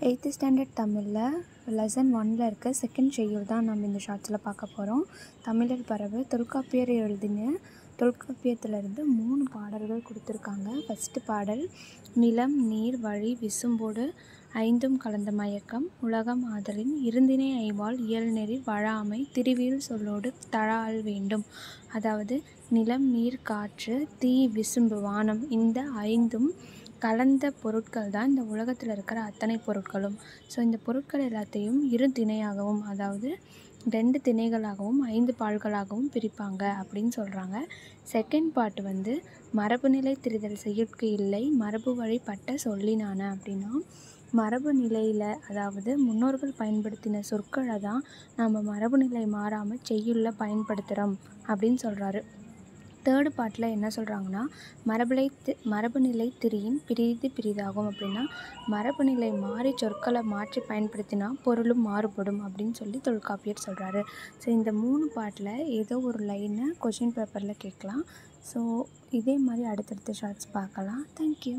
8th standard தமிழில் lesson 1ல் இருக்க செகண்ட் ஷெட்யூல் தான் நம்ம இந்த ஷார்ட்ஸில் பார்க்க போகிறோம். தமிழர் பறவை தொல்காப்பியர் எழுதின தொல்காப்பியத்திலிருந்து 3 பாடல்கள் கொடுத்துருக்காங்க. ஃபஸ்ட்டு பாடல், நிலம் நீர் வழி விசும்போடு ஐந்தும் கலந்த மயக்கம் உலகம் ஆதலின் இருந்தினை ஐவால் இயல்நெறி வழாமை திருவியல் சொல்லோடு தழால் வேண்டும். அதாவது நிலம் நீர் காற்று தீ விசும்பு வானம் இந்த 5ம் கலந்த பொருட்கள் தான் இந்த உலகத்தில் இருக்கிற அத்தனை பொருட்களும். ஸோ இந்த பொருட்கள் எல்லாத்தையும் இரு திணையாகவும், அதாவது 2 திணைகளாகவும் 5 பால்களாகவும் பிரிப்பாங்க அப்படின்னு சொல்கிறாங்க. செகண்ட் பார்ட் வந்து மரபுநிலை திரிதல் செய்யுட்கு இல்லை மரபு வழிபட்ட சொல்லினான அப்படின்னா, மரபு நிலையில் அதாவது முன்னோர்கள் பயன்படுத்தின சொற்களை தான் நம்ம மரபு நிலை மாறாமல் செய்யுளில் பயன்படுத்துகிறோம் அப்படின்னு சொல்கிறாரு. தேர்டு பார்ட்டில் என்ன சொல்கிறாங்கன்னா, மரபுநிலை திரியின் பிரிதாகும் அப்படின்னா, மரபுநிலை மாறி சொற்களை மாற்றி பயன்படுத்தினா பொருளும் மாறுபடும் அப்படின்னு சொல்லி தொல்காப்பியர் சொல்கிறாரு. ஸோ இந்த 3 பார்ட்டில் ஏதோ ஒரு லைனை கொஷின் பேப்பரில் கேட்கலாம். ஸோ இதே மாதிரி அடுத்தடுத்த ஷார்ட்ஸ் பார்க்கலாம். தேங்க்யூ.